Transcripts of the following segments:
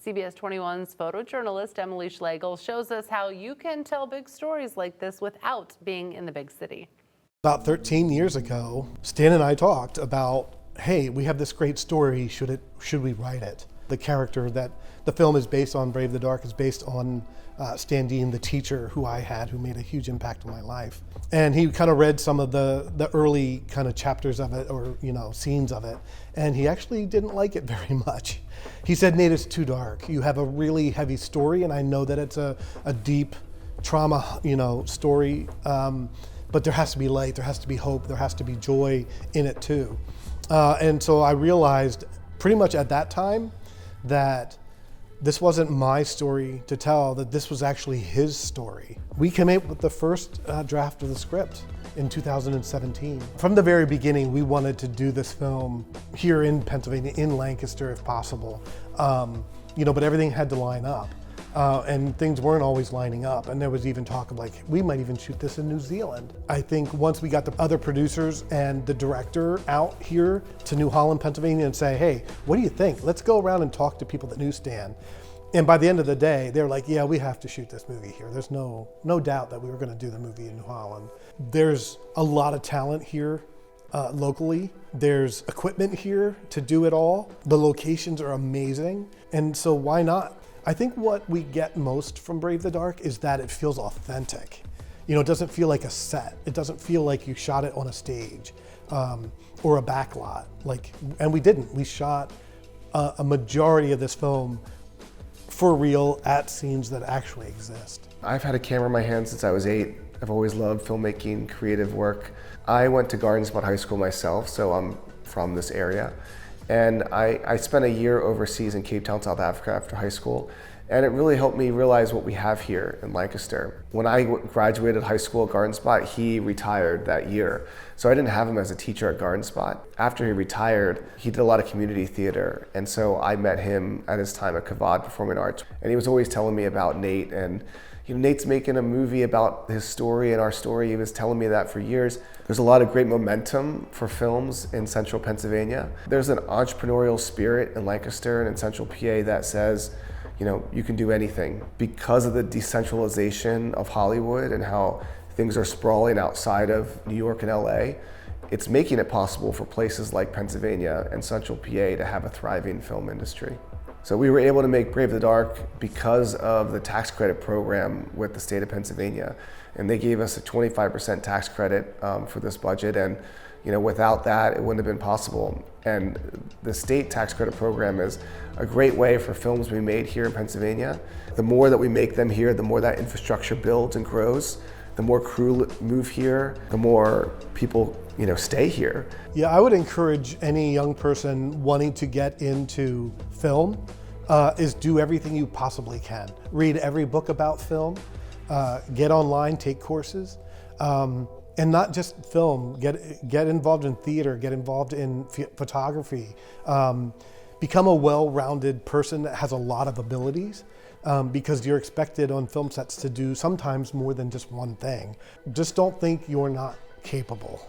CBS 21's photojournalist Emily Schlegel shows us how you can tell big stories like this without being in the big city. About 13 years ago, Stan and I talked about, hey, we have this great story, should we write it? The character that the film is based on, Brave the Dark, is based on Stan Deen, the teacher who I had, who made a huge impact on my life. And he kind of read some of the early kind of chapters of it, or scenes of it, and he actually didn't like it very much. He said, Nate, it's too dark. You have a really heavy story, and I know that it's a deep trauma, story, but there has to be light, there has to be hope, there has to be joy in it too. And so I realized pretty much at that time that this wasn't my story to tell, that this was actually his story. We came up with the first draft of the script in 2017. From the very beginning, we wanted to do this film here in Pennsylvania, in Lancaster if possible. But everything had to line up. And things weren't always lining up. And there was even talk of we might even shoot this in New Zealand. I think once we got the other producers and the director out here to New Holland, Pennsylvania and say, hey, what do you think? Let's go around and talk to people that knew Stan. And by the end of the day, they were like, yeah, we have to shoot this movie here. There's no doubt that we were gonna do the movie in New Holland. There's a lot of talent here locally. There's equipment here to do it all. The locations are amazing. And so why not? I think what we get most from Brave the Dark is that it feels authentic. It doesn't feel like a set. It doesn't feel like you shot it on a stage or a backlot. And we didn't. We shot a majority of this film for real at scenes that actually exist. I've had a camera in my hand since I was 8. I've always loved filmmaking, creative work. I went to Garden Spot High School myself, so I'm from this area. And I spent a year overseas in Cape Town, South Africa after high school. And it really helped me realize what we have here in Lancaster. When I graduated high school at Garden Spot, he retired that year. So I didn't have him as a teacher at Garden Spot. After he retired, he did a lot of community theater. And so I met him at his time at Kavad Performing Arts. And he was always telling me about Nate, and Nate's making a movie about his story and our story. He was telling me that for years. There's a lot of great momentum for films in central Pennsylvania. There's an entrepreneurial spirit in Lancaster and in central PA that says, you can do anything. Because of the decentralization of Hollywood and how things are sprawling outside of New York and LA, it's making it possible for places like Pennsylvania and central PA to have a thriving film industry. So we were able to make Brave the Dark because of the tax credit program with the state of Pennsylvania. And they gave us a 25% tax credit for this budget. And without that, it wouldn't have been possible. And the state tax credit program is a great way for films to be made here in Pennsylvania. The more that we make them here, the more that infrastructure builds and grows. The more crew move here, the more people stay here. Yeah, I would encourage any young person wanting to get into film is do everything you possibly can. Read every book about film, get online, take courses, and not just film. Get involved in theater, get involved in photography. Become a well-rounded person that has a lot of abilities. Because you're expected on film sets to do sometimes more than just one thing. Just don't think you're not capable.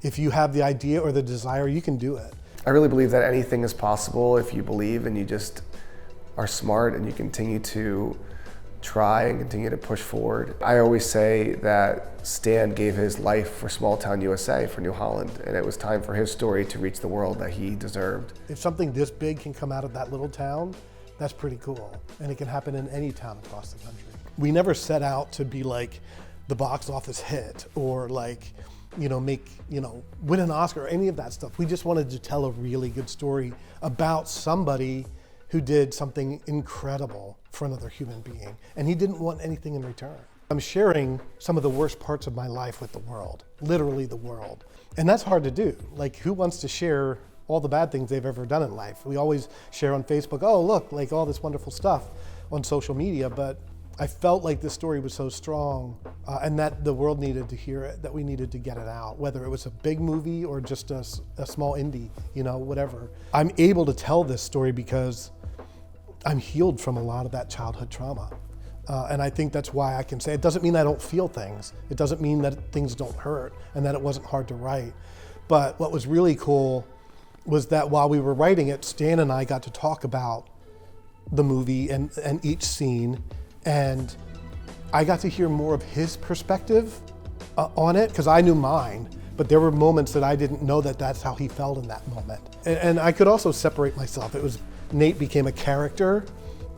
If you have the idea or the desire, you can do it. I really believe that anything is possible if you believe and you just are smart and you continue to try and continue to push forward. I always say that Stan gave his life for small town USA, for New Holland, and it was time for his story to reach the world that he deserved. If something this big can come out of that little town, that's pretty cool. And it can happen in any town across the country. We never set out to be like the box office hit or win an Oscar or any of that stuff. We just wanted to tell a really good story about somebody who did something incredible for another human being. And he didn't want anything in return. I'm sharing some of the worst parts of my life with the world, literally the world. And that's hard to do. Who wants to share all the bad things they've ever done in life? We always share on Facebook, oh look, all this wonderful stuff on social media, but I felt like this story was so strong and that the world needed to hear it, that we needed to get it out, whether it was a big movie or just a small indie, whatever. I'm able to tell this story because I'm healed from a lot of that childhood trauma. And I think that's why I can say, it doesn't mean I don't feel things. It doesn't mean that things don't hurt and that it wasn't hard to write. But what was really cool was that while we were writing it, Stan and I got to talk about the movie and each scene, and I got to hear more of his perspective on it, because I knew mine, but there were moments that I didn't know that that's how he felt in that moment. And I could also separate myself. It was, Nate became a character,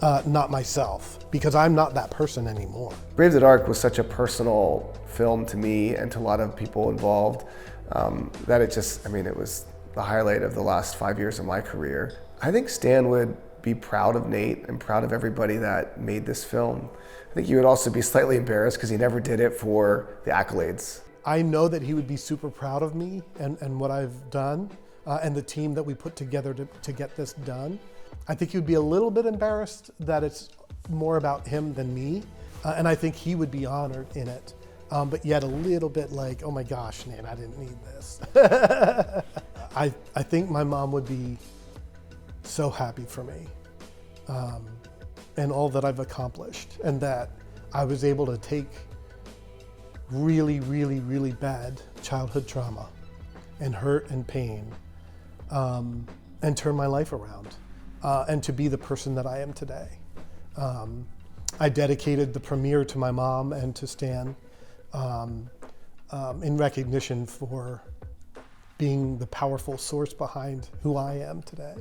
not myself, because I'm not that person anymore. Brave the Dark was such a personal film to me and to a lot of people involved that it just, I mean, it was the highlight of the last 5 years of my career. I think Stan would be proud of Nate and proud of everybody that made this film. I think he would also be slightly embarrassed because he never did it for the accolades. I know that he would be super proud of me and what I've done and the team that we put together to get this done. I think he would be a little bit embarrassed that it's more about him than me, and I think he would be honored in it, but yet a little bit like, oh my gosh, Nate, I didn't need this. I think my mom would be so happy for me and all that I've accomplished, and that I was able to take really, really, really bad childhood trauma and hurt and pain and turn my life around and to be the person that I am today. I dedicated the premiere to my mom and to Stan in recognition for being the powerful source behind who I am today.